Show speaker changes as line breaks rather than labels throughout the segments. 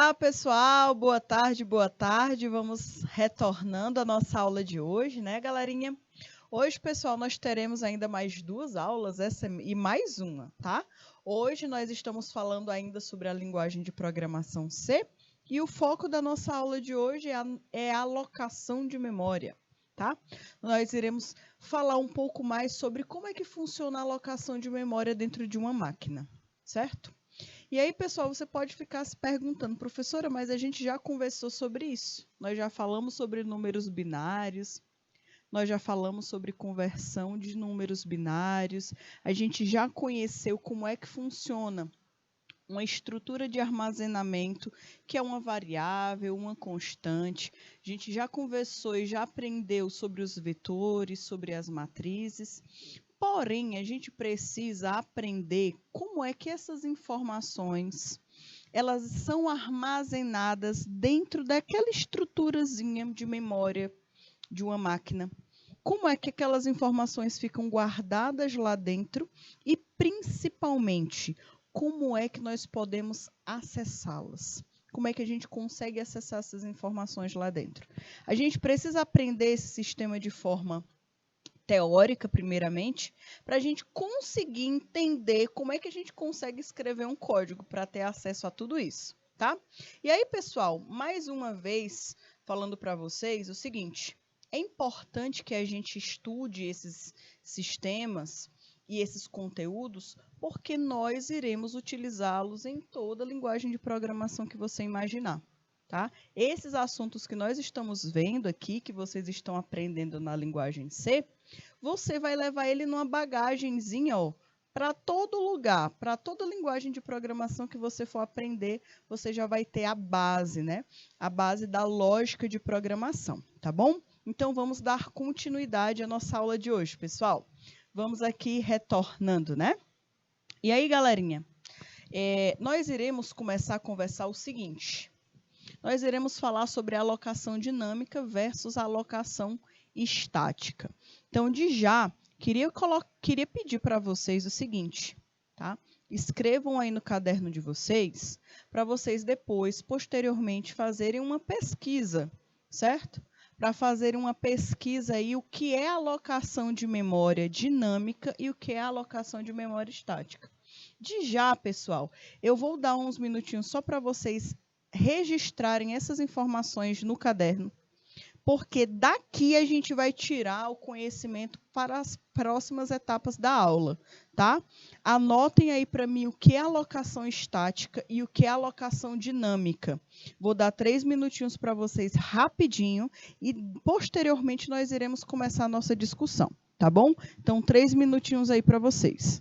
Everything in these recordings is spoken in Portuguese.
Olá, pessoal. Boa tarde, boa tarde. Vamos retornando à nossa aula de hoje, né, galerinha? Hoje, pessoal, nós teremos ainda mais duas aulas e mais uma, tá? Hoje nós estamos falando ainda sobre a linguagem de programação C e o foco da nossa aula de hoje é a alocação de memória, tá? Nós iremos falar um pouco mais sobre como é que funciona a alocação de memória dentro de uma máquina, certo? E aí, pessoal, você pode ficar se perguntando, professora, mas a gente já conversou sobre isso. Nós já falamos sobre números binários, nós já falamos sobre conversão de números binários, a gente já conheceu como é que funciona uma estrutura de armazenamento, que é uma variável, uma constante. A gente já conversou e já aprendeu sobre os vetores, sobre as matrizes. Porém, a gente precisa aprender como é que essas informações elas são armazenadas dentro daquela estruturazinha de memória de uma máquina. Como é que aquelas informações ficam guardadas lá dentro e, principalmente, como é que nós podemos acessá-las? Como é que a gente consegue acessar essas informações lá dentro? A gente precisa aprender esse sistema de forma teórica, primeiramente, para a gente conseguir entender como é que a gente consegue escrever um código para ter acesso a tudo isso, tá? E aí, pessoal, mais uma vez falando para vocês o seguinte: é importante que a gente estude esses sistemas e esses conteúdos, porque nós iremos utilizá-los em toda a linguagem de programação que você imaginar. Tá? Esses assuntos que nós estamos vendo aqui, que vocês estão aprendendo na linguagem C, você vai levar ele numa bagagenzinha, ó, para todo lugar, para toda linguagem de programação que você for aprender, você já vai ter a base, né? A base da lógica de programação, tá bom? Então vamos dar continuidade à nossa aula de hoje, pessoal. Vamos aqui retornando, né? E aí, galerinha, nós iremos começar a conversar o seguinte. Nós iremos falar sobre a alocação dinâmica versus a alocação estática. Então, de já, queria pedir para vocês o seguinte, tá? Escrevam aí no caderno de vocês, para vocês depois, posteriormente, fazerem uma pesquisa, certo? Para fazerem uma pesquisa aí, o que é alocação de memória dinâmica e o que é alocação de memória estática. De já, pessoal, eu vou dar uns minutinhos só para vocês registrarem essas informações no caderno, porque daqui a gente vai tirar o conhecimento para as próximas etapas da aula, tá? Anotem aí para mim o que é alocação estática e o que é alocação dinâmica. Vou dar 3 minutinhos para vocês rapidinho e posteriormente nós iremos começar a nossa discussão, tá bom? Então, 3 minutinhos aí para vocês.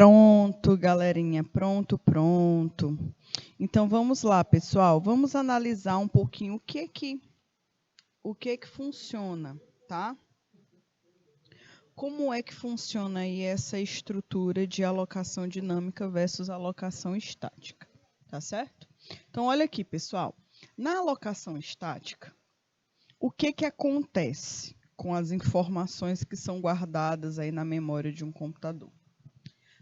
Pronto, galerinha, pronto. Então vamos lá, pessoal, vamos analisar um pouquinho o que que funciona, tá? Como é que funciona aí essa estrutura de alocação dinâmica versus alocação estática, tá certo? Então olha aqui, pessoal, na alocação estática, o que acontece com as informações que são guardadas aí na memória de um computador?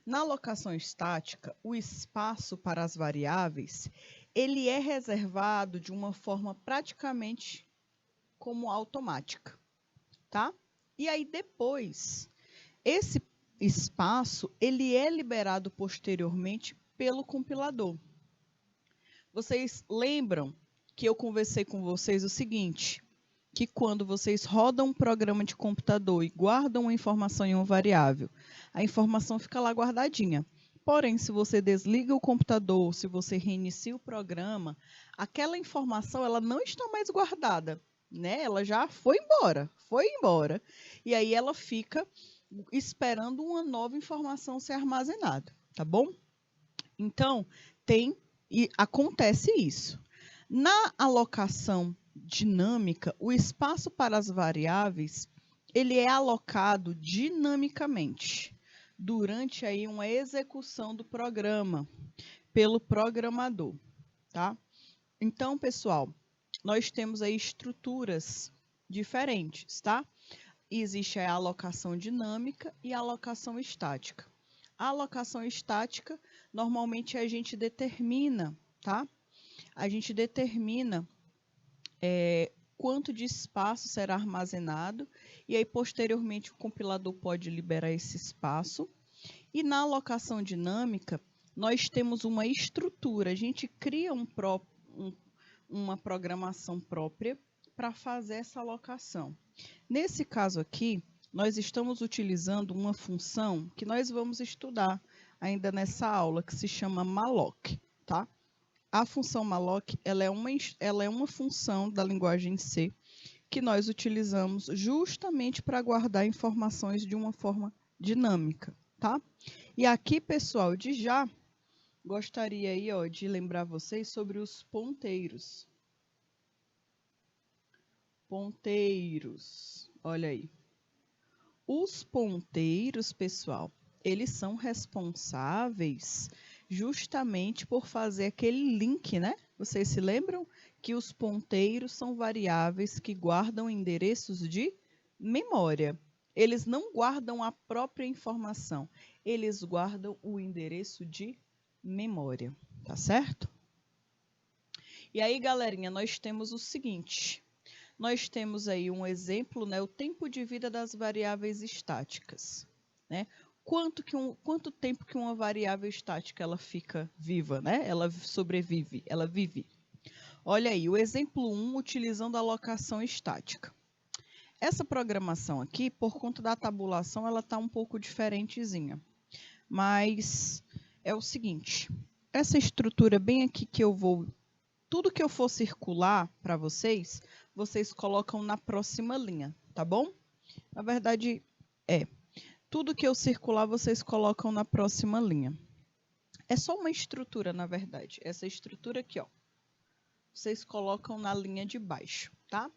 Na alocação estática, o espaço para as variáveis, ele é reservado de uma forma praticamente como automática, tá? E aí depois, esse espaço, ele é liberado posteriormente pelo compilador. Vocês lembram que eu conversei com vocês o seguinte, que quando vocês rodam um programa de computador e guardam uma informação em uma variável, a informação fica lá guardadinha. Porém, se você desliga o computador, se você reinicia o programa, aquela informação ela não está mais guardada, né? Ela já foi embora. E aí ela fica esperando uma nova informação ser armazenada, tá bom? Então, acontece isso. Na alocação dinâmica, o espaço para as variáveis, ele é alocado dinamicamente durante aí uma execução do programa pelo programador, tá? Então, pessoal, nós temos aí estruturas diferentes, tá? Existe a alocação dinâmica e a alocação estática. A alocação estática, normalmente a gente determina, tá? A gente determina quanto de espaço será armazenado e aí posteriormente o compilador pode liberar esse espaço. E na alocação dinâmica, nós temos uma estrutura, a gente cria uma programação própria para fazer essa alocação. Nesse caso aqui, nós estamos utilizando uma função que nós vamos estudar ainda nessa aula, que se chama malloc, tá? A função malloc, ela é uma função da linguagem C que nós utilizamos justamente para guardar informações de uma forma dinâmica, tá? E aqui, pessoal, gostaria aí, ó, de lembrar vocês sobre os ponteiros. Ponteiros, olha aí. Os ponteiros, pessoal, eles são responsáveis justamente por fazer aquele link, né? Vocês se lembram que os ponteiros são variáveis que guardam endereços de memória. Eles não guardam a própria informação, eles guardam o endereço de memória, tá certo? E aí, galerinha, nós temos o seguinte, nós temos aí um exemplo, né, o tempo de vida das variáveis estáticas, né? Quanto tempo que uma variável estática ela fica viva, né? Ela sobrevive, ela vive. Olha aí, o exemplo 1, utilizando a alocação estática. Essa programação aqui, por conta da tabulação, ela está um pouco diferentezinha. Mas é o seguinte, essa estrutura bem aqui que eu vou... Tudo que eu for circular para vocês, vocês colocam na próxima linha, tá bom? Na verdade, tudo que eu circular, vocês colocam na próxima linha. É só uma estrutura, na verdade. Essa estrutura aqui, ó. Vocês colocam na linha de baixo, tá?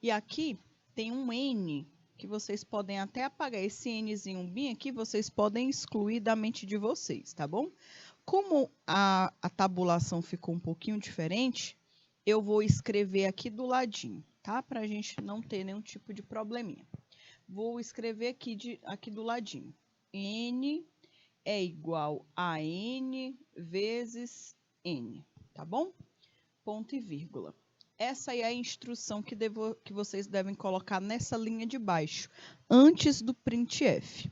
E aqui tem um N, que vocês podem até apagar. Esse Nzinho bem aqui, vocês podem excluir da mente de vocês, tá bom? Como a tabulação ficou um pouquinho diferente, eu vou escrever aqui do ladinho, tá? Para a gente não ter nenhum tipo de probleminha. Vou escrever aqui do ladinho. N é igual a N vezes N, tá bom? Ponto e vírgula. Essa é a instrução que vocês devem colocar nessa linha de baixo, antes do printf.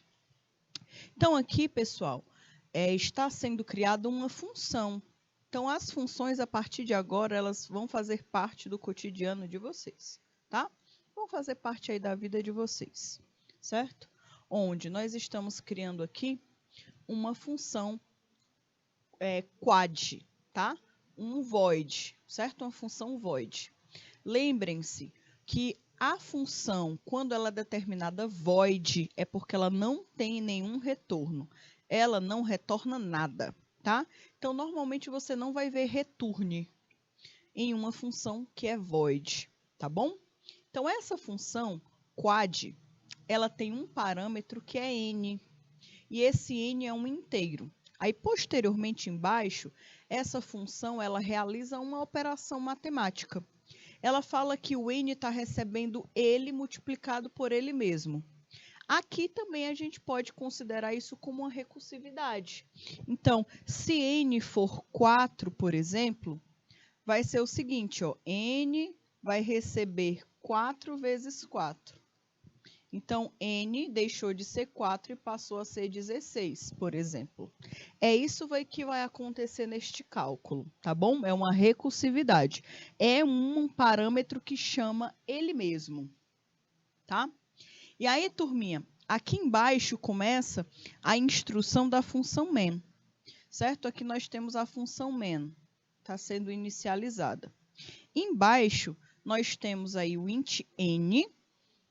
Então, aqui, pessoal, está sendo criada uma função. Então, as funções, a partir de agora, elas vão fazer parte do cotidiano de vocês, tá? Vão fazer parte aí da vida de vocês, certo? Onde nós estamos criando aqui uma função quad, tá? Um void, certo? Uma função void. Lembrem-se que a função, quando ela é determinada void, é porque ela não tem nenhum retorno. ela não retorna nada, tá? Então, normalmente você não vai ver return em uma função que é void, tá bom? Então, essa função quad, ela tem um parâmetro que é n, e esse n é um inteiro. Aí, posteriormente, embaixo, essa função ela realiza uma operação matemática. Ela fala que o n está recebendo ele multiplicado por ele mesmo. Aqui também a gente pode considerar isso como uma recursividade. Então, se n for 4, por exemplo, vai ser o seguinte, ó, n vai receber 4 vezes 4. Então, n deixou de ser 4 e passou a ser 16, por exemplo. É isso que vai acontecer neste cálculo, tá bom? É uma recursividade. É um parâmetro que chama ele mesmo, tá? E aí, turminha, aqui embaixo começa a instrução da função main, certo? Aqui nós temos a função main, está sendo inicializada. Embaixo, nós temos aí o int n,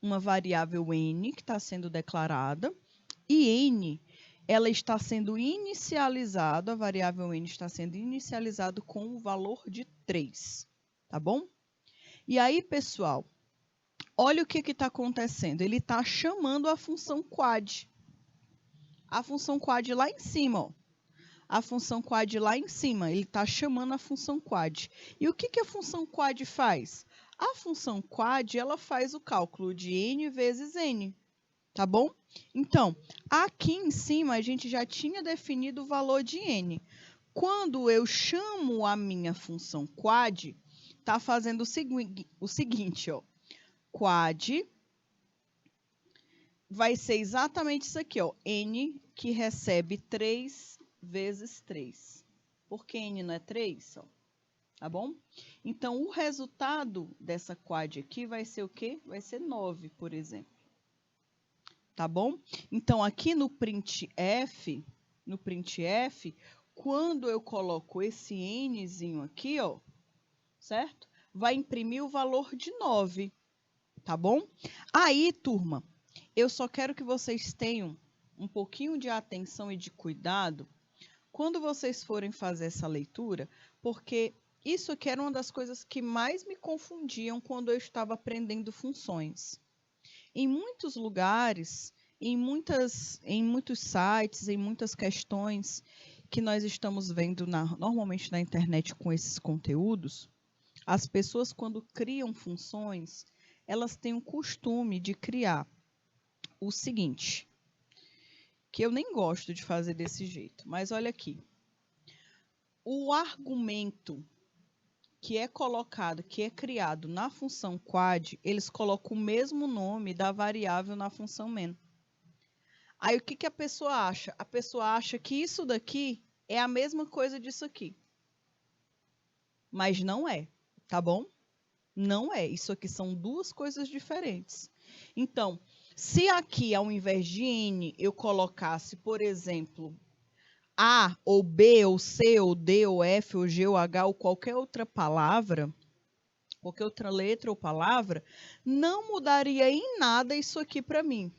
uma variável n que está sendo declarada, e n, ela está sendo inicializada, a variável n está sendo inicializada com o valor de 3, tá bom? E aí, pessoal, olha o que está acontecendo. Ele está chamando a função quad. A função quad lá em cima, ó. A função quad lá em cima, ele está chamando a função quad. E o que a função quad faz? A função quad, ela faz o cálculo de n vezes n, tá bom? Então, aqui em cima, a gente já tinha definido o valor de n. Quando eu chamo a minha função quad, está fazendo o seguinte, ó. Quad vai ser exatamente isso aqui, ó. N que recebe 3 vezes 3. Por que n não é 3? Ó, tá bom? Então, o resultado dessa quad aqui vai ser o quê? Vai ser 9, por exemplo. Tá bom? Então, aqui no printf, quando eu coloco esse nzinho aqui, ó, certo? Vai imprimir o valor de 9, tá bom? Aí, turma, eu só quero que vocês tenham um pouquinho de atenção e de cuidado quando vocês forem fazer essa leitura, porque isso aqui era uma das coisas que mais me confundiam quando eu estava aprendendo funções. Em muitos lugares, em muitos sites, em muitas questões que nós estamos vendo normalmente na internet com esses conteúdos, as pessoas, quando criam funções, elas têm o costume de criar o seguinte, que eu nem gosto de fazer desse jeito, mas olha aqui. O argumento que é colocado, que é criado na função quad, eles colocam o mesmo nome da variável na função main. Aí o que a pessoa acha? A pessoa acha que isso daqui é a mesma coisa disso aqui. Mas não é, tá bom? Não é. Isso aqui são duas coisas diferentes. Então, se aqui, ao invés de n, eu colocasse, por exemplo, A, ou B, ou C, ou D, ou F, ou G, ou H, ou qualquer outra palavra, qualquer outra letra ou palavra, não mudaria em nada isso aqui para mim.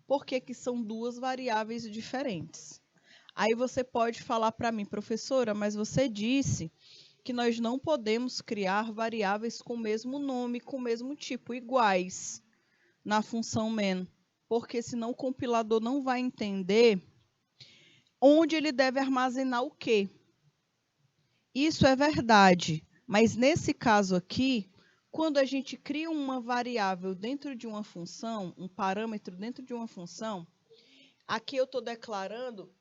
Porque que são duas variáveis diferentes. Aí você pode falar para mim, professora, mas você disse que nós não podemos criar variáveis com o mesmo nome, com o mesmo tipo, iguais, na função main, porque senão o compilador não vai entender onde ele deve armazenar o quê. Isso é verdade, mas nesse caso aqui, quando a gente cria uma variável dentro de uma função, um parâmetro dentro de uma função, aqui eu estou declarando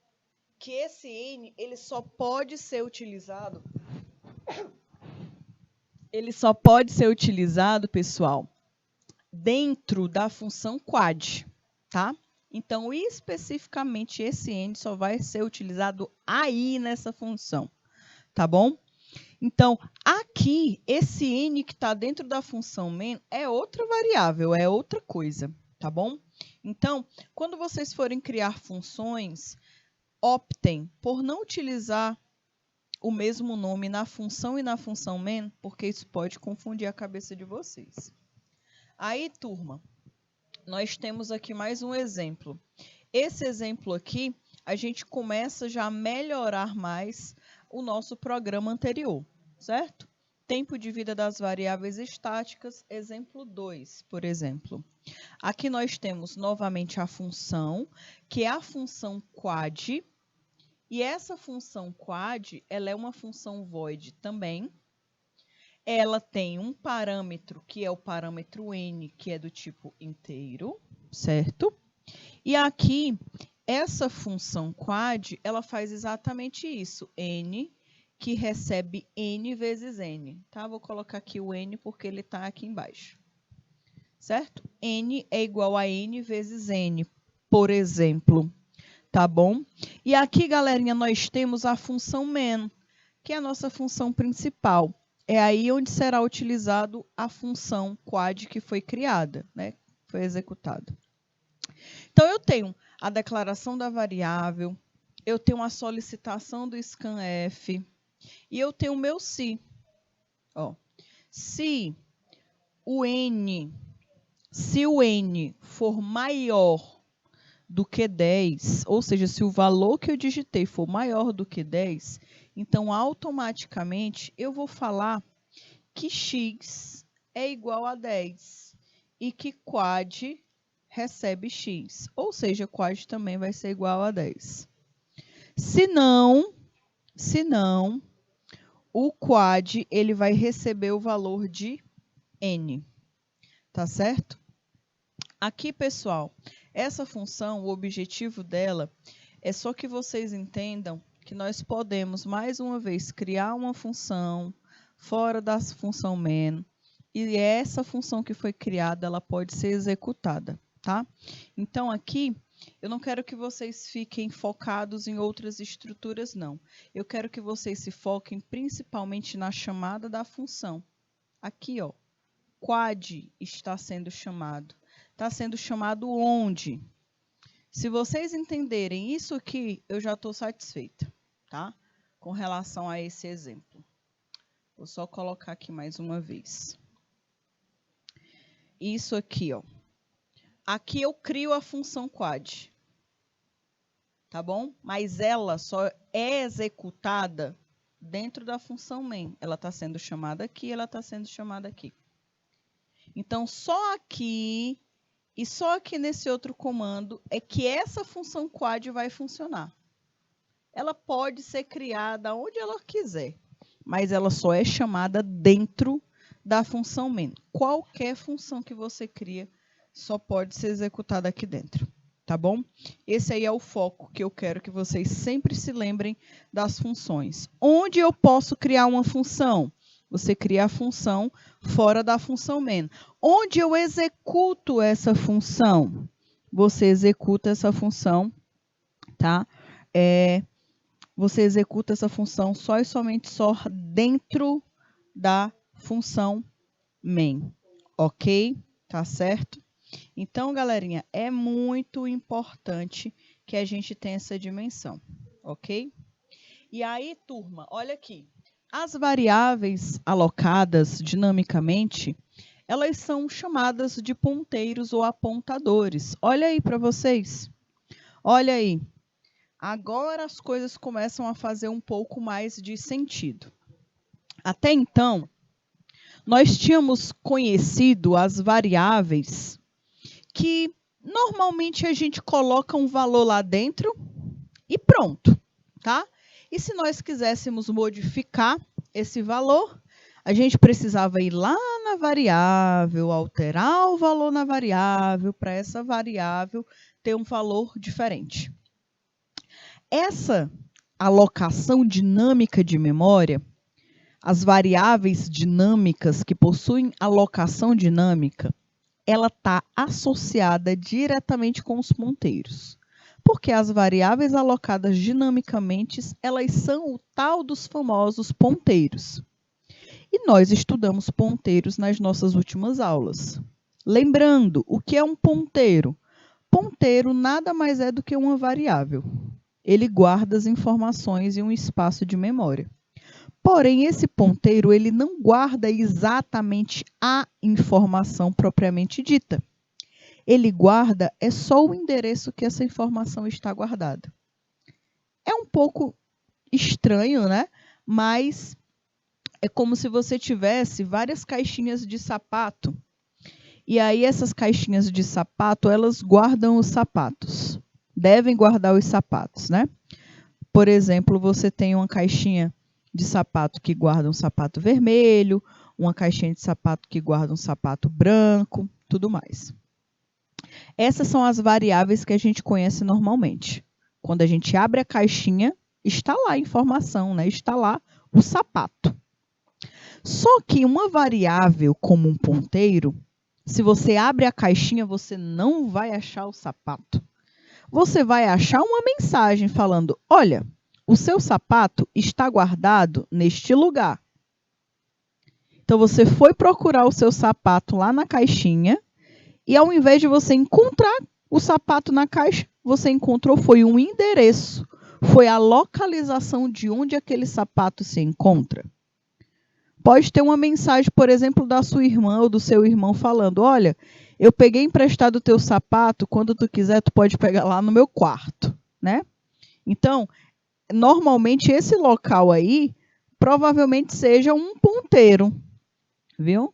que esse n, ele só pode ser utilizado, pessoal, dentro da função quad, tá? Então, especificamente, esse n só vai ser utilizado aí nessa função, tá bom? Então, aqui, esse n que está dentro da função main é outra variável, é outra coisa, tá bom? Então, quando vocês forem criar funções, optem por não utilizar o mesmo nome na função e na função main, porque isso pode confundir a cabeça de vocês. Aí, turma, nós temos aqui mais um exemplo. esse exemplo aqui, a gente começa já a melhorar mais o nosso programa anterior, certo? Tempo de vida das variáveis estáticas, exemplo 2, por exemplo. Aqui nós temos novamente a função, que é a função quad, e essa função quad, ela é uma função void também. Ela tem um parâmetro, que é o parâmetro n, que é do tipo inteiro, certo? E aqui, essa função quad, ela faz exatamente isso, n, que recebe n vezes n, tá? Vou colocar aqui o n porque ele está aqui embaixo, certo? N é igual a n vezes n, por exemplo, tá bom? E aqui, galerinha, nós temos a função main, que é a nossa função principal. É aí onde será utilizado a função quad que foi criada, né? Foi executada. Então, eu tenho a declaração da variável, eu tenho a solicitação do scanf e eu tenho o meu se. Ó, se o n for maior do que 10, ou seja, se o valor que eu digitei for maior do que 10, então automaticamente eu vou falar que x é igual a 10 e que quad recebe x, ou seja, quad também vai ser igual a 10. Se não, o quad ele vai receber o valor de n, tá certo? Aqui, pessoal, essa função, o objetivo dela é só que vocês entendam que nós podemos, mais uma vez, criar uma função fora da função main, e essa função que foi criada, ela pode ser executada, tá? Então, aqui, eu não quero que vocês fiquem focados em outras estruturas, não. Eu quero que vocês se foquem principalmente na chamada da função. Aqui, ó, quad está sendo chamado. Está sendo chamado onde? Se vocês entenderem isso aqui, eu já estou satisfeita, tá? Com relação a esse exemplo. Vou só colocar aqui mais uma vez. Isso aqui, ó. Aqui eu crio a função quad, tá bom? Mas ela só é executada dentro da função main. Ela está sendo chamada aqui, ela está sendo chamada aqui. Então, só aqui e só aqui nesse outro comando é que essa função quad vai funcionar. Ela pode ser criada onde ela quiser, mas ela só é chamada dentro da função main. Qualquer função que você cria só pode ser executada aqui dentro, tá bom? Esse aí é o foco que eu quero que vocês sempre se lembrem das funções. Onde eu posso criar uma função? Você cria a função fora da função main. Onde eu executo essa função? Você executa essa função, tá? Você executa essa função só e somente dentro da função main, ok? Tá certo? Então, galerinha, é muito importante que a gente tenha essa dimensão, ok? E aí, turma, olha aqui. As variáveis alocadas dinamicamente, elas são chamadas de ponteiros ou apontadores. Olha aí para vocês. Olha aí. Agora as coisas começam a fazer um pouco mais de sentido. Até então, nós tínhamos conhecido as variáveis que normalmente a gente coloca um valor lá dentro e pronto, tá? E se nós quiséssemos modificar esse valor, a gente precisava ir lá na variável, alterar o valor na variável, para essa variável ter um valor diferente. Essa alocação dinâmica de memória, as variáveis dinâmicas que possuem alocação dinâmica, ela está associada diretamente com os ponteiros. Porque as variáveis alocadas dinamicamente, elas são o tal dos famosos ponteiros. E nós estudamos ponteiros nas nossas últimas aulas. Lembrando, o que é um ponteiro? Ponteiro nada mais é do que uma variável. Ele guarda as informações em um espaço de memória. Porém, esse ponteiro ele não guarda exatamente a informação propriamente dita. ele guarda é só o endereço que essa informação está guardada. É um pouco estranho, né? Mas é como se você tivesse várias caixinhas de sapato. E aí essas caixinhas de sapato, elas guardam os sapatos. Devem guardar os sapatos, né? Por exemplo, você tem uma caixinha de sapato que guarda um sapato vermelho, uma caixinha de sapato que guarda um sapato branco, tudo mais. Essas são as variáveis que a gente conhece normalmente. Quando a gente abre a caixinha, está lá a informação, né? Está lá o sapato. Só que uma variável como um ponteiro, se você abre a caixinha, você não vai achar o sapato. Você vai achar uma mensagem falando, olha, o seu sapato está guardado neste lugar. Então, você foi procurar o seu sapato lá na caixinha e ao invés de você encontrar o sapato na caixa, você encontrou foi um endereço, foi a localização de onde aquele sapato se encontra. Pode ter uma mensagem, por exemplo, da sua irmã ou do seu irmão falando, olha, eu peguei emprestado o teu sapato, quando tu quiser, tu pode pegar lá no meu quarto, né? Então, normalmente esse local aí provavelmente seja um ponteiro, viu?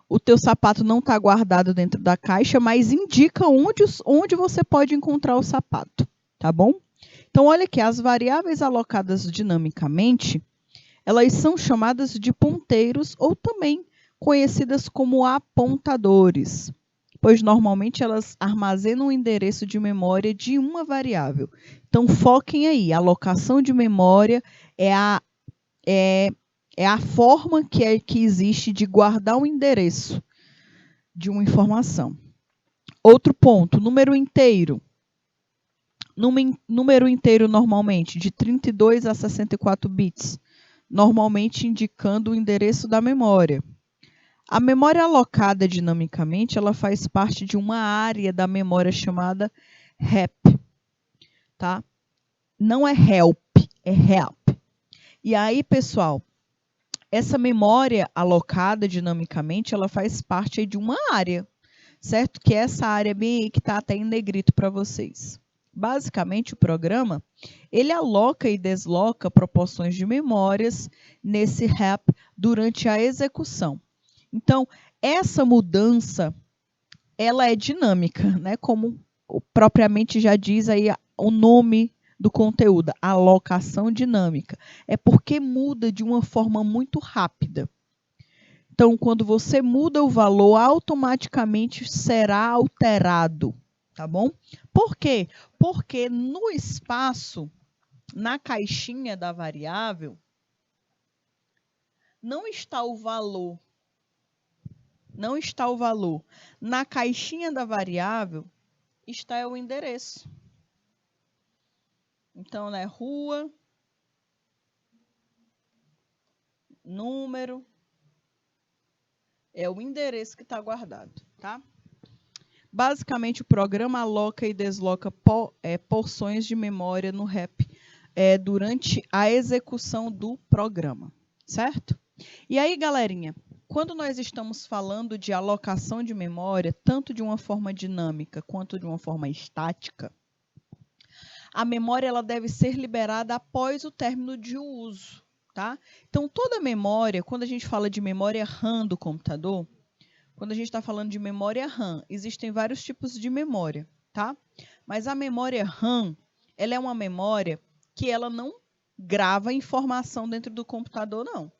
O teu sapato não está guardado dentro da caixa, mas indica onde você pode encontrar o sapato, tá bom? Então, olha aqui, as variáveis alocadas dinamicamente, elas são chamadas de ponteiros ou também conhecidas como apontadores, pois normalmente elas armazenam o endereço de memória de uma variável. Então, foquem aí, a alocação de memória é a forma que existe de guardar o endereço de uma informação. Outro ponto, número inteiro. Número inteiro normalmente de 32 a 64 bits, normalmente indicando o endereço da memória. A memória alocada dinamicamente, ela faz parte de uma área da memória chamada HEP, tá? Não é help, é HEP. E aí, pessoal, essa memória alocada dinamicamente, ela faz parte de uma área, certo? Que é essa área bem aí que está até em negrito para vocês. Basicamente, o programa, ele aloca e desloca proporções de memórias nesse HEP durante a execução. Então, essa mudança, ela é dinâmica, né? Como propriamente já diz aí o nome do conteúdo, alocação dinâmica. É porque muda de uma forma muito rápida. Então, quando você muda o valor, automaticamente será alterado, tá bom? Por quê? Porque no espaço, na caixinha da variável, não está o valor. Não está o valor. Na caixinha da variável está o endereço. Então, né, rua, número, é o endereço que está guardado, tá? Basicamente, o programa aloca e desloca porções de memória no HEP durante a execução do programa, certo? E aí, galerinha, quando nós estamos falando de alocação de memória, tanto de uma forma dinâmica quanto de uma forma estática, a memória ela deve ser liberada após o término de uso, tá? Então, toda memória, quando a gente fala de memória RAM do computador, quando a gente está falando de memória RAM, existem vários tipos de memória, tá? Mas a memória RAM, ela é uma memória que ela não grava informação dentro do computador, não.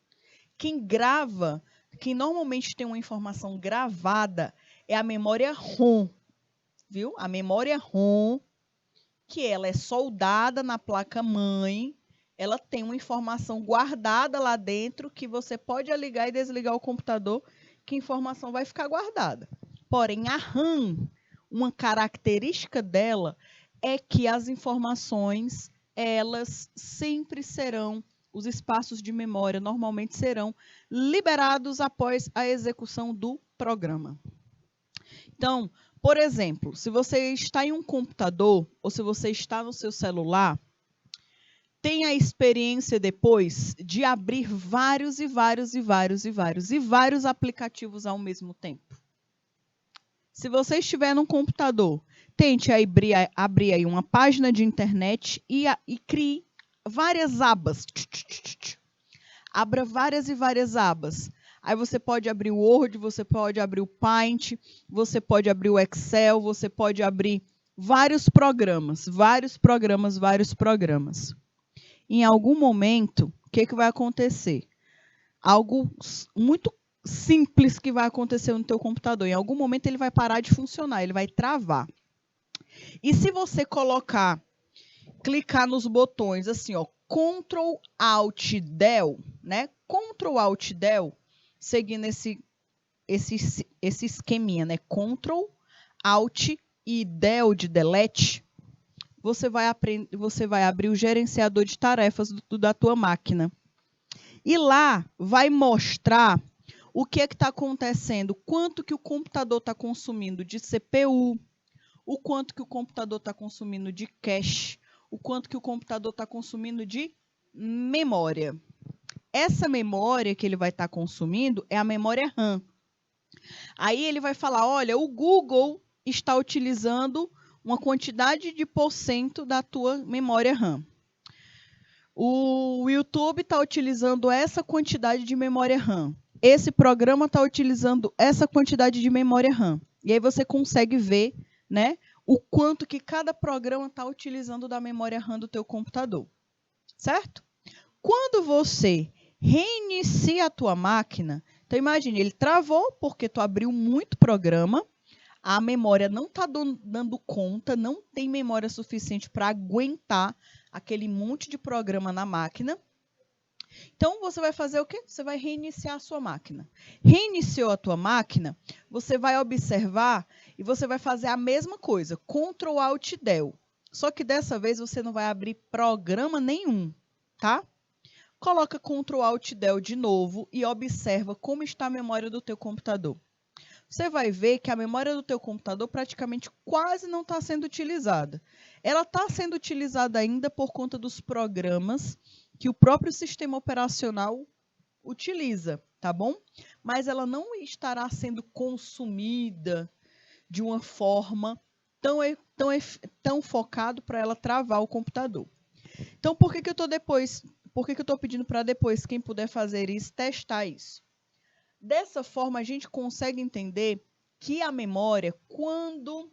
Quem normalmente tem uma informação gravada é a memória ROM, viu? A memória ROM, que ela é soldada na placa-mãe, ela tem uma informação guardada lá dentro que você pode ligar e desligar o computador, que a informação vai ficar guardada. Porém, a RAM, uma característica dela é que as informações, elas sempre serão, os espaços de memória normalmente serão liberados após a execução do programa. Então, por exemplo, se você está em um computador ou se você está no seu celular, tenha a experiência depois de abrir vários aplicativos ao mesmo tempo. Se você estiver num computador, tente abrir aí uma página de internet e crie várias abas. Abra várias e várias abas. Aí você pode abrir o Word, você pode abrir o Paint, você pode abrir o Excel, você pode abrir vários programas. Em algum momento, o que vai acontecer? Algo muito simples que vai acontecer no teu computador. Em algum momento ele vai parar de funcionar, ele vai travar. E se você clicar nos botões assim, ó, Ctrl Alt Del, né? Ctrl Alt Del, seguindo esse esqueminha, né? Ctrl Alt e Del de delete, você vai abrir o gerenciador de tarefas da tua máquina. E lá vai mostrar o que está acontecendo, quanto que o computador está consumindo de CPU, o quanto que o computador está consumindo de cache, o quanto que o computador está consumindo de memória. Essa memória que ele vai estar consumindo é a memória RAM. Aí ele vai falar, olha, o Google está utilizando uma quantidade de % da tua memória RAM. O YouTube está utilizando essa quantidade de memória RAM. Esse programa está utilizando essa quantidade de memória RAM. E aí você consegue ver, né, o quanto que cada programa está utilizando da memória RAM do teu computador. Certo? Quando você reinicia a tua máquina, então imagine, ele travou porque tu abriu muito programa, a memória não está dando conta, não tem memória suficiente para aguentar aquele monte de programa na máquina. Então, você vai fazer o quê? Você vai reiniciar a sua máquina. Reiniciou a tua máquina, você vai observar e você vai fazer a mesma coisa, Ctrl Alt Del. Só que dessa vez você não vai abrir programa nenhum, tá? Coloca Ctrl Alt Del de novo e observa como está a memória do teu computador. Você vai ver que a memória do teu computador praticamente quase não está sendo utilizada. Ela está sendo utilizada ainda por conta dos programas que o próprio sistema operacional utiliza, tá bom? Mas ela não estará sendo consumida de uma forma tão focado para ela travar o computador. Então, por que eu estou pedindo para depois, quem puder fazer isso, testar isso? Dessa forma, a gente consegue entender que a memória, quando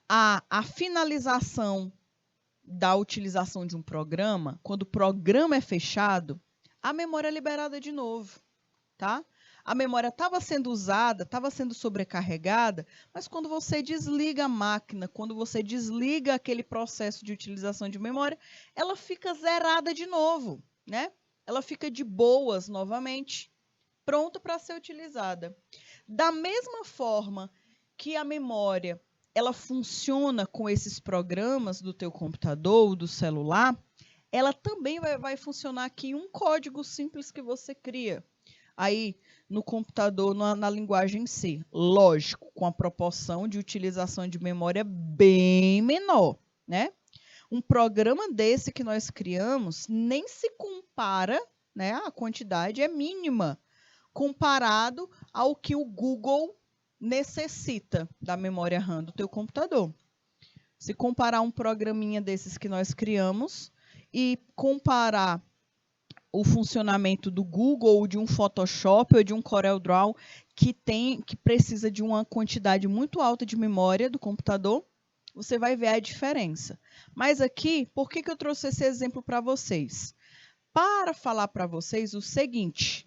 a finalização da utilização de um programa, quando o programa é fechado, a memória é liberada de novo, tá? A memória estava sendo usada, estava sendo sobrecarregada, mas quando você desliga a máquina, quando você desliga aquele processo de utilização de memória, ela fica zerada de novo, né? Ela fica de boas novamente, pronta para ser utilizada. Da mesma forma que a memória ela funciona com esses programas do teu computador, do celular, ela também vai funcionar aqui em um código simples que você cria aí no computador, na linguagem C. Lógico, com a proporção de utilização de memória bem menor, né? Um programa desse que nós criamos nem se compara, né? A quantidade é mínima comparado ao que o Google necessita da memória RAM do teu computador. Se comparar um programinha desses que nós criamos e comparar o funcionamento do Google, ou de um Photoshop, ou de um CorelDRAW, que precisa de uma quantidade muito alta de memória do computador, você vai ver a diferença. Mas aqui, por que eu trouxe esse exemplo para vocês? Para falar para vocês o seguinte,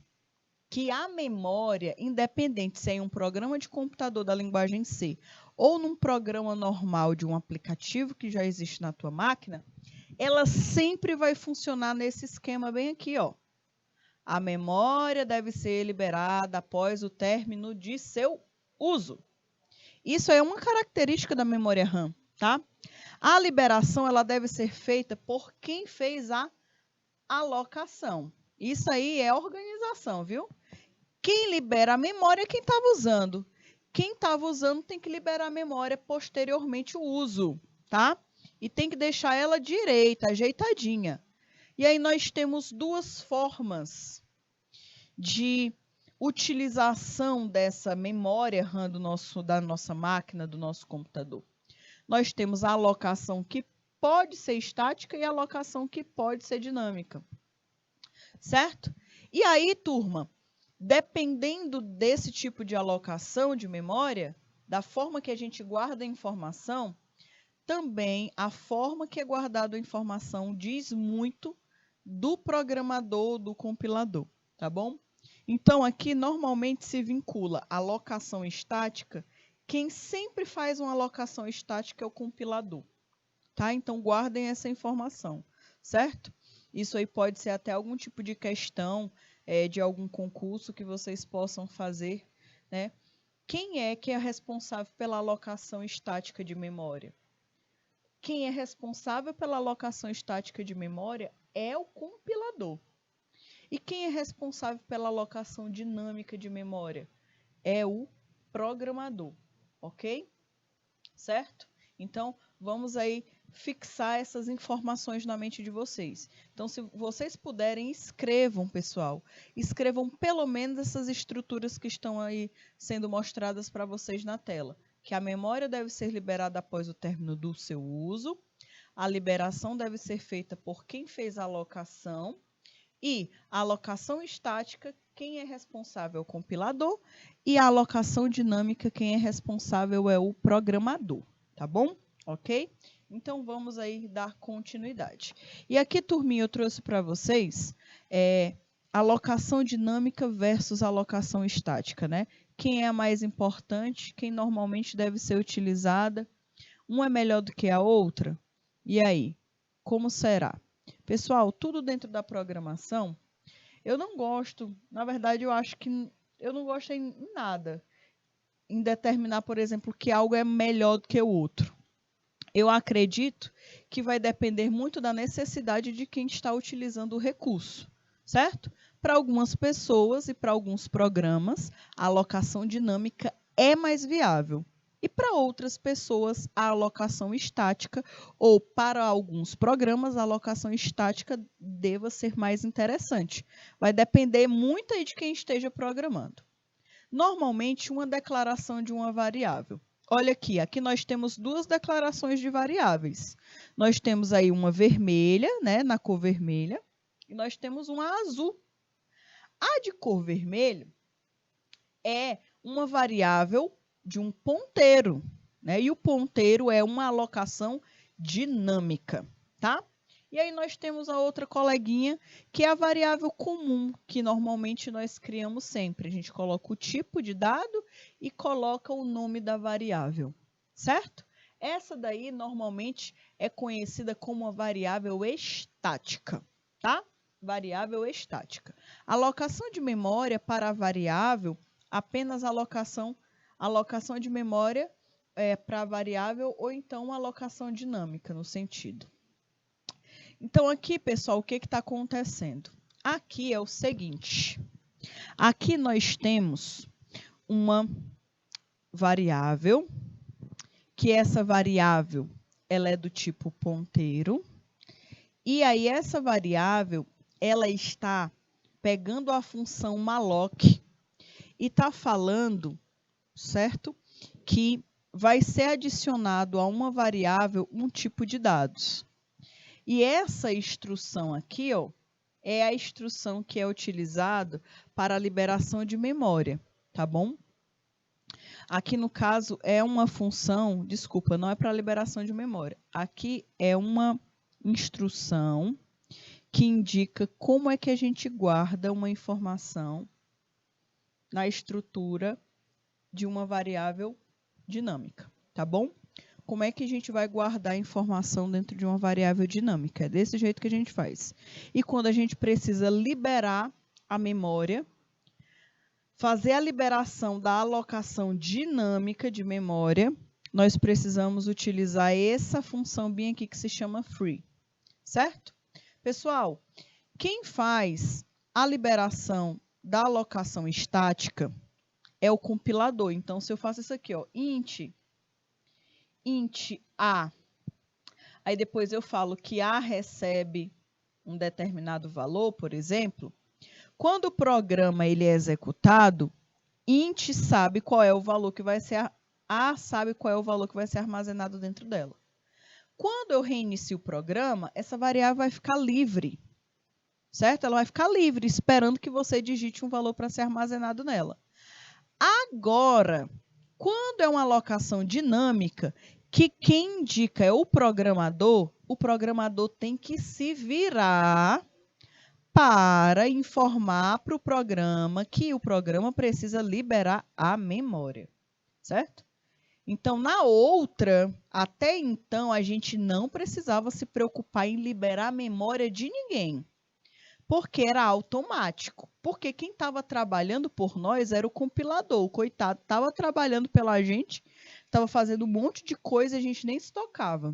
que a memória, independente se é em um programa de computador da linguagem C ou num programa normal de um aplicativo que já existe na tua máquina, ela sempre vai funcionar nesse esquema bem aqui, ó. A memória deve ser liberada após o término de seu uso. Isso é uma característica da memória RAM, tá? A liberação ela deve ser feita por quem fez a alocação. Isso aí é organização, viu? Quem libera a memória é quem estava usando. Quem estava usando tem que liberar a memória posteriormente o uso, tá? E tem que deixar ela direita, ajeitadinha. E aí nós temos duas formas de utilização dessa memória RAM da nossa máquina, do nosso computador? Nós temos a alocação que pode ser estática e a alocação que pode ser dinâmica, certo? E aí, turma, dependendo desse tipo de alocação de memória, da forma que a gente guarda a informação, também a forma que é guardada a informação diz muito do programador, do compilador, tá bom? Então, aqui normalmente se vincula a alocação estática. Quem sempre faz uma alocação estática é o compilador, tá? Então, guardem essa informação, certo? Isso aí pode ser até algum tipo de questão de algum concurso que vocês possam fazer, né? Quem é que é responsável pela alocação estática de memória? Quem é responsável pela alocação estática de memória é o compilador. E quem é responsável pela alocação dinâmica de memória? É o programador, ok? Certo? Então, vamos aí fixar essas informações na mente de vocês. Então, se vocês puderem, escrevam, pessoal. Escrevam pelo menos essas estruturas que estão aí sendo mostradas para vocês na tela. Que a memória deve ser liberada após o término do seu uso. A liberação deve ser feita por quem fez a alocação. E a alocação estática, quem é responsável é o compilador. E a alocação dinâmica, quem é responsável é o programador. Tá bom? Ok? Então, vamos aí dar continuidade. E aqui, turminha, eu trouxe para vocês alocação dinâmica versus alocação estática, né? Quem é a mais importante, quem normalmente deve ser utilizada. Uma é melhor do que a outra? E aí, como será? Pessoal, tudo dentro da programação, eu não gosto, na verdade, eu acho que eu não gosto em nada, em determinar, por exemplo, que algo é melhor do que o outro. Eu acredito que vai depender muito da necessidade de quem está utilizando o recurso, certo? Para algumas pessoas e para alguns programas, a alocação dinâmica é mais viável. E para outras pessoas, a alocação estática, ou para alguns programas, a alocação estática deva ser mais interessante. Vai depender muito aí de quem esteja programando. Normalmente, uma declaração de uma variável. Olha aqui nós temos duas declarações de variáveis. Nós temos aí uma vermelha, né, na cor vermelha, e nós temos uma azul. A de cor vermelho é uma variável de um ponteiro, né? E o ponteiro é uma alocação dinâmica, tá? E aí nós temos a outra coleguinha, que é a variável comum, que normalmente nós criamos sempre. A gente coloca o tipo de dado e coloca o nome da variável, certo? Essa daí normalmente é conhecida como a variável estática, tá? Variável estática. Alocação de memória para a variável, apenas alocação de memória para a variável ou então alocação dinâmica no sentido. Então, aqui, pessoal, o que está acontecendo? Aqui é o seguinte. Aqui nós temos uma variável, que essa variável ela é do tipo ponteiro. E aí, essa variável, ela está pegando a função malloc e está falando, certo? Que vai ser adicionado a uma variável um tipo de dados. E essa instrução aqui, ó, é a instrução que é utilizada para a liberação de memória, tá bom? Aqui, no caso, é uma função, desculpa, não é para liberação de memória. Aqui é uma instrução que indica como é que a gente guarda uma informação na estrutura de uma variável dinâmica, tá bom? Como é que a gente vai guardar a informação dentro de uma variável dinâmica? É desse jeito que a gente faz. E quando a gente precisa liberar a memória, fazer a liberação da alocação dinâmica de memória, nós precisamos utilizar essa função bem aqui que se chama free, certo? Pessoal, quem faz a liberação da alocação estática é o compilador. Então, se eu faço isso aqui, ó, int A, aí depois eu falo que A recebe um determinado valor, por exemplo, Quando o programa ele é executado, int sabe qual é o valor que vai ser sabe qual é o valor que vai ser armazenado dentro dela. Quando eu reinicio o programa, essa variável vai ficar livre, certo? Ela vai ficar livre, esperando que você digite um valor para ser armazenado nela. Agora, quando é uma alocação dinâmica, que quem indica é o programador tem que se virar para informar para o programa que o programa precisa liberar a memória, certo? Então, na outra, até então, a gente não precisava se preocupar em liberar a memória de ninguém, porque era automático. Porque quem estava trabalhando por nós era o compilador. O coitado estava trabalhando pela gente, estava fazendo um monte de coisa e a gente nem se tocava.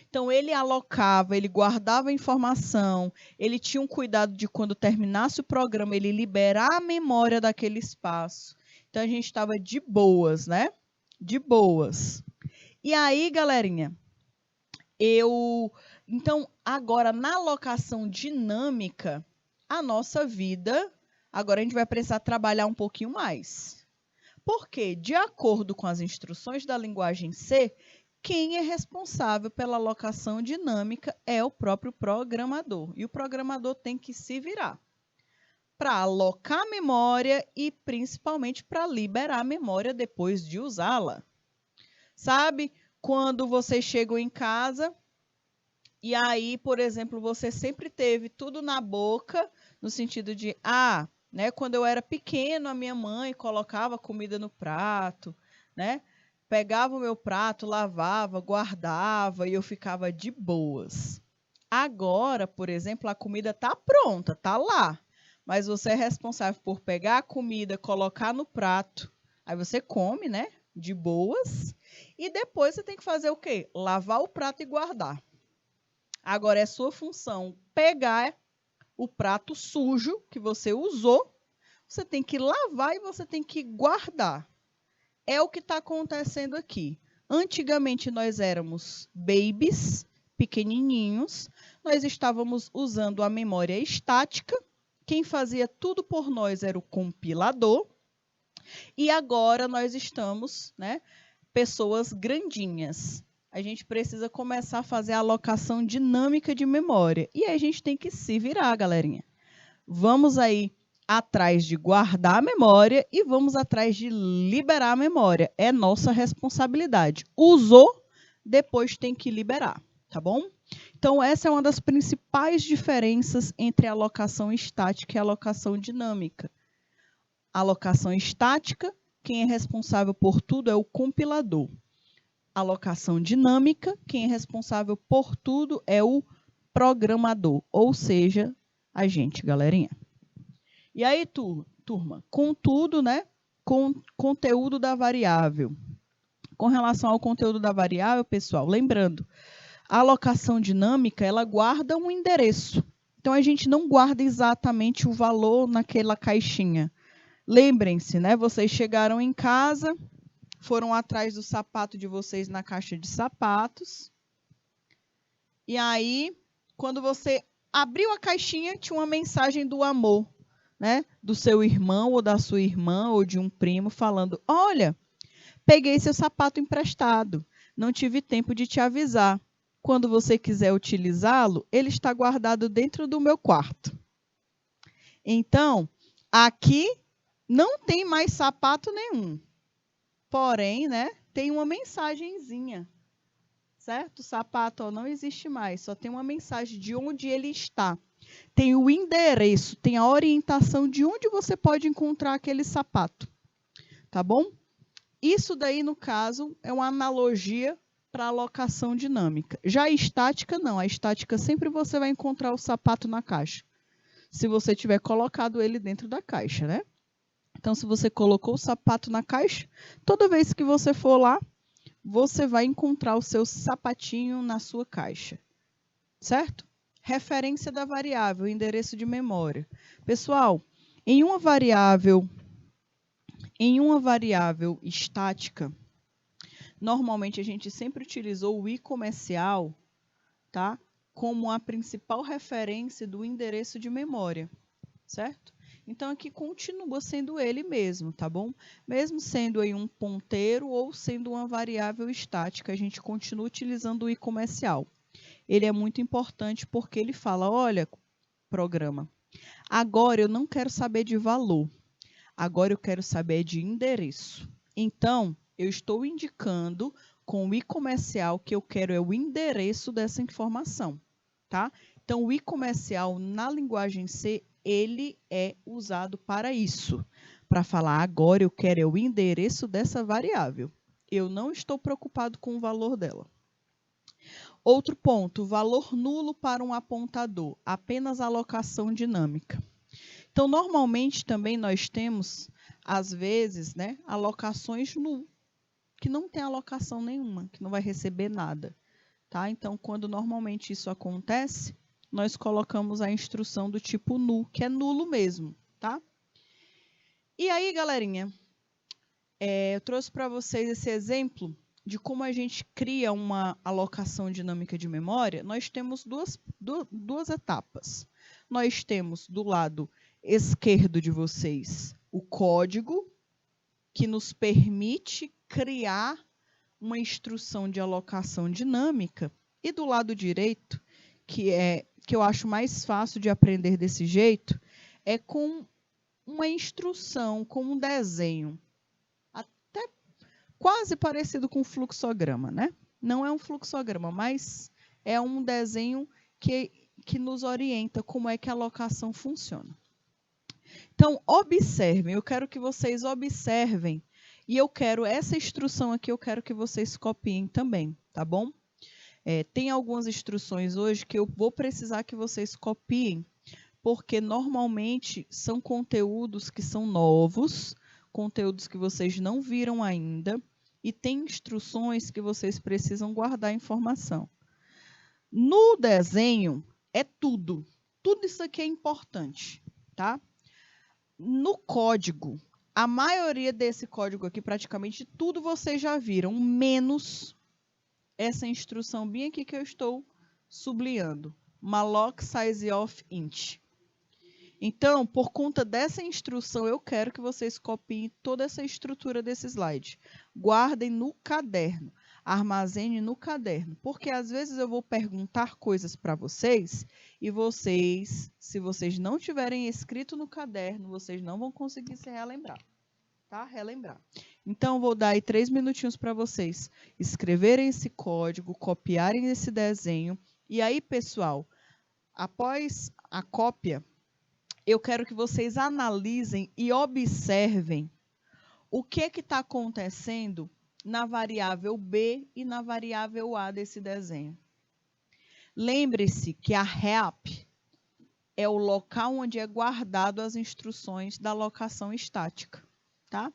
Então, ele alocava, ele guardava a informação, ele tinha um cuidado de quando terminasse o programa, ele liberar a memória daquele espaço. Então, a gente estava de boas, né? De boas. E aí, galerinha, então, agora, na alocação dinâmica, a nossa vida, agora a gente vai precisar trabalhar um pouquinho mais. Porque, de acordo com as instruções da linguagem C, quem é responsável pela alocação dinâmica é o próprio programador. E o programador tem que se virar para alocar a memória e, principalmente, para liberar a memória depois de usá-la. Sabe, quando vocês chegam em casa e aí, por exemplo, você sempre teve tudo na boca, no sentido de, né, quando eu era pequeno, a minha mãe colocava comida no prato, né? Pegava o meu prato, lavava, guardava e eu ficava de boas. Agora, por exemplo, a comida está pronta, está lá. Mas você é responsável por pegar a comida, colocar no prato. Aí você come, né? De boas. E depois você tem que fazer o quê? Lavar o prato e guardar. Agora é sua função pegar o prato sujo que você usou, você tem que lavar e você tem que guardar. É o que está acontecendo aqui. Antigamente nós éramos babies, pequenininhos, nós estávamos usando a memória estática, quem fazia tudo por nós era o compilador, e agora nós estamos, né, pessoas grandinhas. A gente precisa começar a fazer a alocação dinâmica de memória. E aí a gente tem que se virar, galerinha. Vamos aí atrás de guardar a memória e vamos atrás de liberar a memória. É nossa responsabilidade. Usou, depois tem que liberar, tá bom? Então, essa é uma das principais diferenças entre a alocação estática e a alocação dinâmica. A alocação estática, quem é responsável por tudo é o compilador. Alocação dinâmica, quem é responsável por tudo é o programador, ou seja, a gente, galerinha. E aí, turma, contudo, né, com conteúdo da variável. Com relação ao conteúdo da variável, pessoal, lembrando, a alocação dinâmica, ela guarda um endereço. Então, a gente não guarda exatamente o valor naquela caixinha. Lembrem-se, né, vocês chegaram em casa, foram atrás do sapato de vocês na caixa de sapatos. E aí, quando você abriu a caixinha, tinha uma mensagem do amor, né? Do seu irmão ou da sua irmã ou de um primo falando, olha, peguei seu sapato emprestado, não tive tempo de te avisar. Quando você quiser utilizá-lo, ele está guardado dentro do meu quarto. Então, aqui não tem mais sapato nenhum. Porém, né, tem uma mensagenzinha, certo? O sapato ó, não existe mais, só tem uma mensagem de onde ele está. Tem o endereço, tem a orientação de onde você pode encontrar aquele sapato, tá bom? Isso daí, no caso, é uma analogia para a alocação dinâmica. Já a estática, não. A estática sempre você vai encontrar o sapato na caixa, se você tiver colocado ele dentro da caixa, né? Então, se você colocou o sapato na caixa, toda vez que você for lá, você vai encontrar o seu sapatinho na sua caixa, certo? Referência da variável, endereço de memória. Pessoal, em uma variável estática, normalmente a gente sempre utilizou o i comercial, tá? Como a principal referência do endereço de memória. certo? Então, aqui continua sendo ele mesmo, tá bom? Mesmo sendo aí um ponteiro ou sendo uma variável estática, a gente continua utilizando o i comercial. Ele é muito importante porque ele fala, olha, programa, agora eu não quero saber de valor, agora eu quero saber de endereço. Então, eu estou indicando com o i comercial que eu quero é o endereço dessa informação, tá? Então, o i comercial na linguagem C, ele é usado para isso, para falar agora eu quero é o endereço dessa variável. Eu não estou preocupado com o valor dela. Outro ponto, valor nulo para um apontador, apenas alocação dinâmica. Então, normalmente também nós temos, às vezes, né, alocações null, que não tem alocação nenhuma, que não vai receber nada. Tá? Então, quando normalmente isso acontece, nós colocamos a instrução do tipo null, que é nulo mesmo. Tá? E aí, galerinha, eu trouxe para vocês esse exemplo de como a gente cria uma alocação dinâmica de memória. Nós temos duas etapas. Nós temos do lado esquerdo de vocês o código que nos permite criar uma instrução de alocação dinâmica, e do lado direito, que eu acho mais fácil de aprender desse jeito, é com uma instrução, com um desenho, até quase parecido com um fluxograma, né? Não é um fluxograma, mas é um desenho que nos orienta como é que a alocação funciona. Então, observem, eu quero que vocês observem, e eu quero essa instrução aqui, eu quero que vocês copiem também, tá bom? Tem algumas instruções hoje que eu vou precisar que vocês copiem, porque normalmente são conteúdos que são novos, conteúdos que vocês não viram ainda, e tem instruções que vocês precisam guardar a informação. No desenho, é tudo. Tudo isso aqui é importante, tá? No código, a maioria desse código aqui, praticamente tudo vocês já viram, menos essa instrução bem aqui que eu estou sublinhando, malloc size of int. Então, por conta dessa instrução, eu quero que vocês copiem toda essa estrutura desse slide. Guardem no caderno, armazene no caderno, porque às vezes eu vou perguntar coisas para vocês e vocês, se vocês não tiverem escrito no caderno, vocês não vão conseguir se relembrar. Tá? Relembrar. Então, vou dar aí 3 minutinhos para vocês escreverem esse código, copiarem esse desenho. E aí, pessoal, após a cópia, eu quero que vocês analisem e observem o que está acontecendo na variável B e na variável A desse desenho. Lembre-se que a help é o local onde é guardado as instruções da alocação estática, tá?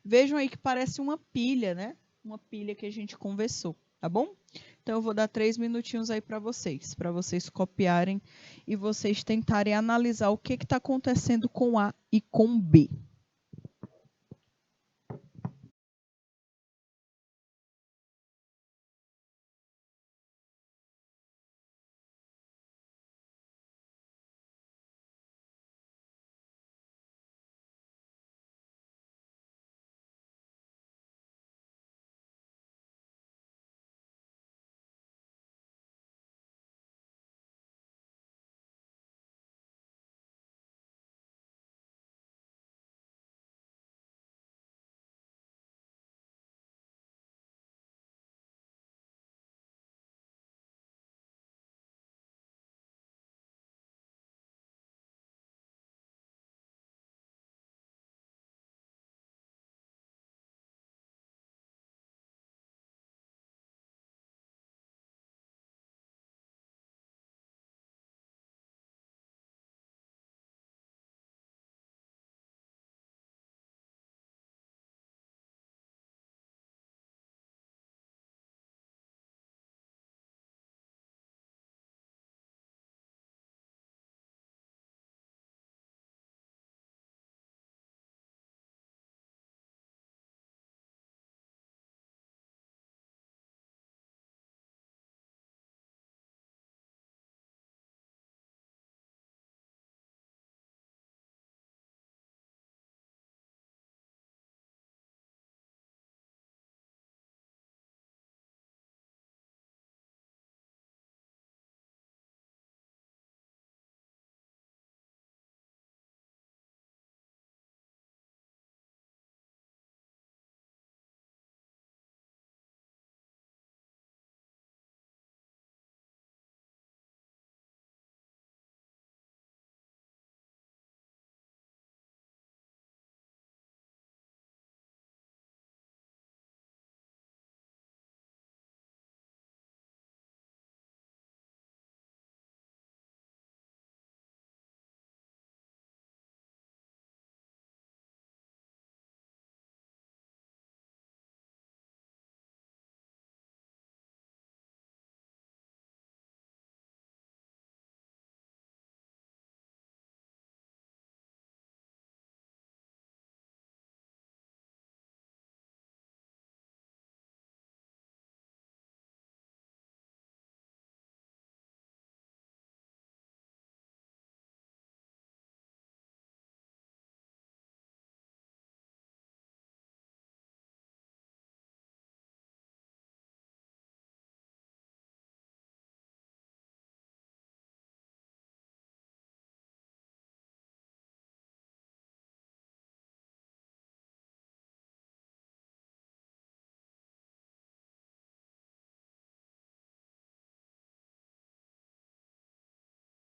Vejam aí que parece uma pilha, né? Uma pilha que a gente conversou, tá bom? Então, eu vou dar 3 minutinhos aí para vocês copiarem e vocês tentarem analisar o que está acontecendo com A e com B.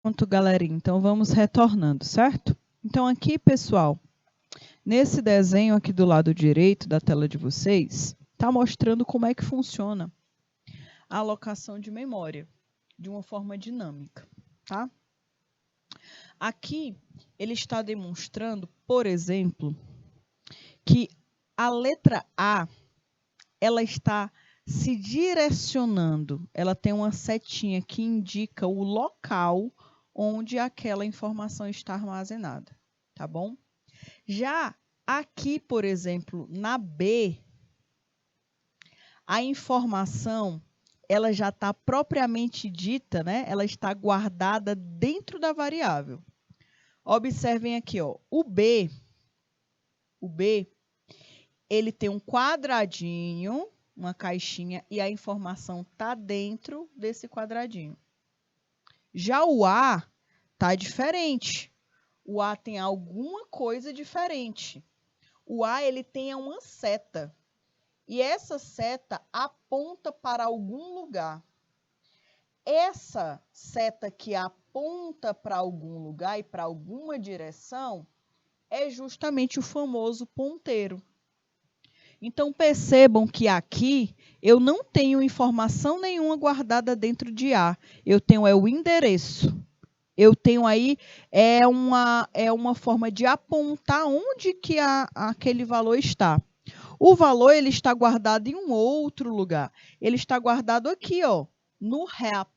Pronto, galerinha. Então, vamos retornando, certo? Então, aqui, pessoal, nesse desenho aqui do lado direito da tela de vocês, está mostrando como é que funciona a alocação de memória de uma forma dinâmica, tá? Aqui, ele está demonstrando, por exemplo, que a letra A, ela está se direcionando, ela tem uma setinha que indica o local onde aquela informação está armazenada, tá bom? Já aqui, por exemplo, na B, a informação, ela já está propriamente dita, né? Ela está guardada dentro da variável. Observem aqui, ó, o B, ele tem um quadradinho, uma caixinha, e a informação está dentro desse quadradinho. Já o A está diferente. O A tem alguma coisa diferente. O A ele tem uma seta. E essa seta aponta para algum lugar. Essa seta que aponta para algum lugar e para alguma direção é justamente o famoso ponteiro. Então, percebam que aqui eu não tenho informação nenhuma guardada dentro de A. Eu tenho o endereço. Eu tenho aí uma forma de apontar onde que aquele valor está. O valor ele está guardado em um outro lugar. Ele está guardado aqui, ó, no heap.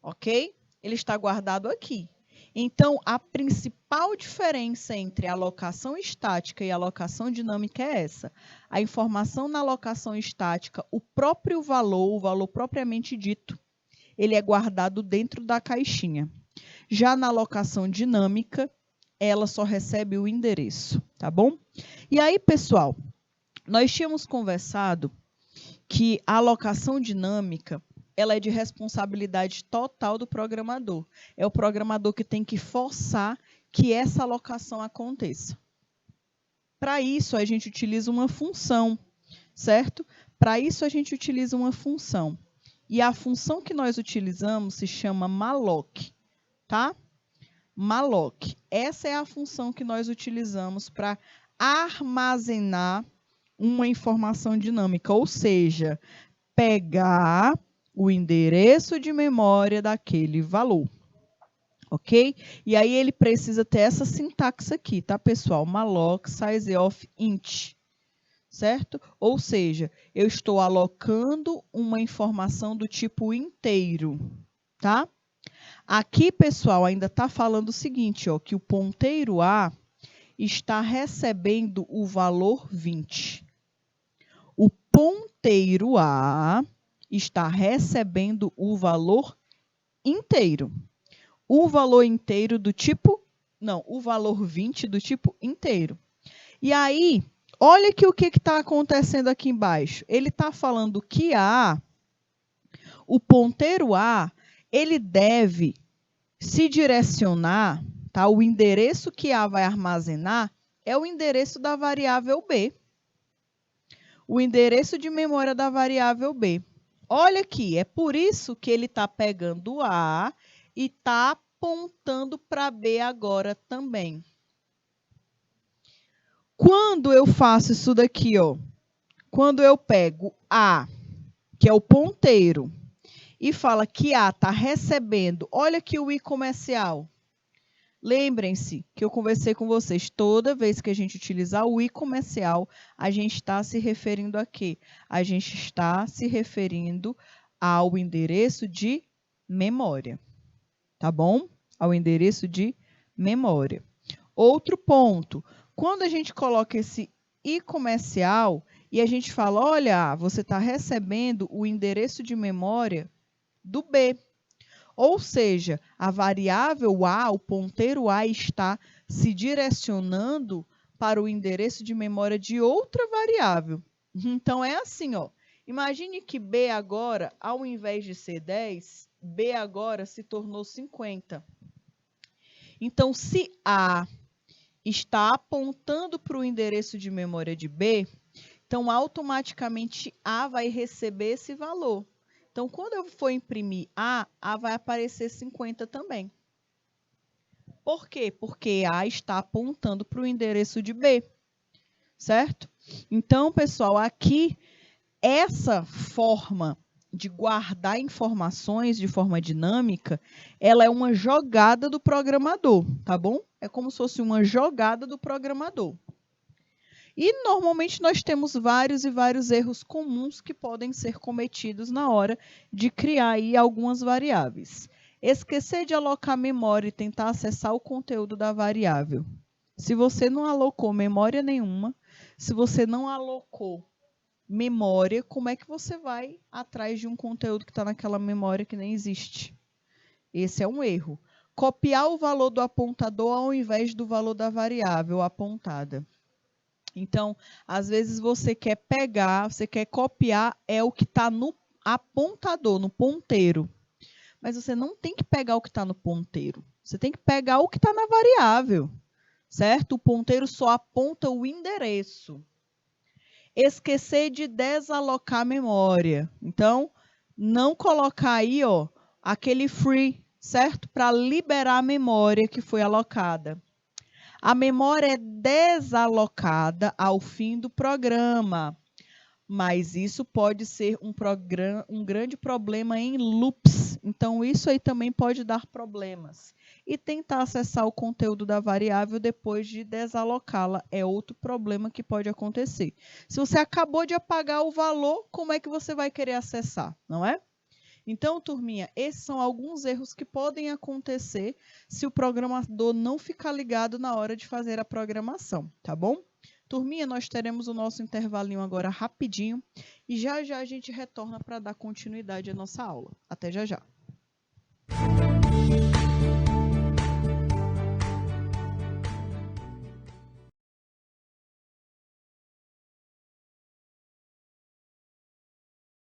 Ok? Ele está guardado aqui. Então, a principal diferença entre a alocação estática e a alocação dinâmica é essa. A informação na alocação estática, o próprio valor, o valor propriamente dito, ele é guardado dentro da caixinha. Já na alocação dinâmica, ela só recebe o endereço, tá bom? E aí, pessoal, nós tínhamos conversado que a alocação dinâmica, ela é de responsabilidade total do programador. É o programador que tem que forçar que essa alocação aconteça. Para isso, a gente utiliza uma função, certo? Para isso, a gente utiliza uma função. E a função que nós utilizamos se chama malloc, tá? Malloc. Essa é a função que nós utilizamos para armazenar uma informação dinâmica, ou seja, pegar o endereço de memória daquele valor, ok? E aí ele precisa ter essa sintaxe aqui, tá, pessoal? Malloc size of int, certo? Ou seja, eu estou alocando uma informação do tipo inteiro, tá? Aqui, pessoal, ainda está falando o seguinte, ó, que o ponteiro A está recebendo o valor 20. O ponteiro A está recebendo o valor inteiro. O valor inteiro do tipo... Não, o valor 20 do tipo inteiro. E aí, olha aqui o que está acontecendo aqui embaixo. Ele está falando que o ponteiro A, ele deve se direcionar, tá? O endereço que A vai armazenar é o endereço da variável B. O endereço de memória da variável B. Olha aqui, é por isso que ele está pegando A e está apontando para B agora também. Quando eu faço isso daqui, ó, quando eu pego A, que é o ponteiro, e fala que A está recebendo, olha aqui o i comercial. Lembrem-se que eu conversei com vocês, toda vez que a gente utilizar o i comercial, a gente está se referindo a quê? A gente está se referindo ao endereço de memória, tá bom? Ao endereço de memória. Outro ponto, quando a gente coloca esse i comercial e a gente fala, olha, você está recebendo o endereço de memória do B. Ou seja, a variável A, o ponteiro A, está se direcionando para o endereço de memória de outra variável. Então, é assim, ó. Imagine que B agora, ao invés de ser 10, B agora se tornou 50. Então, se A está apontando para o endereço de memória de B, então, automaticamente, A vai receber esse valor. Então, quando eu for imprimir A vai aparecer 50 também. Por quê? Porque A está apontando para o endereço de B, certo? Então, pessoal, aqui, essa forma de guardar informações de forma dinâmica, ela é uma jogada do programador, tá bom? É como se fosse uma jogada do programador. E, normalmente, nós temos vários e vários erros comuns que podem ser cometidos na hora de criar aí algumas variáveis. Esquecer de alocar memória e tentar acessar o conteúdo da variável. Se você não alocou memória nenhuma, se você não alocou memória, como é que você vai atrás de um conteúdo que está naquela memória que nem existe? Esse é um erro. Copiar o valor do apontador ao invés do valor da variável apontada. Então, às vezes você quer pegar, você quer copiar o que está no apontador, no ponteiro. Mas você não tem que pegar o que está no ponteiro. Você tem que pegar o que está na variável, certo? O ponteiro só aponta o endereço. Esquecer de desalocar memória. Então, não colocar aí, ó, aquele free, certo? Para liberar a memória que foi alocada. A memória é desalocada ao fim do programa, mas isso pode ser um grande problema em loops. Então, isso aí também pode dar problemas. E tentar acessar o conteúdo da variável depois de desalocá-la é outro problema que pode acontecer. Se você acabou de apagar o valor, como é que você vai querer acessar, não é? Então, turminha, esses são alguns erros que podem acontecer se o programador não ficar ligado na hora de fazer a programação, tá bom? Turminha, nós teremos o nosso intervalinho agora rapidinho e já já a gente retorna para dar continuidade à nossa aula. Até já já.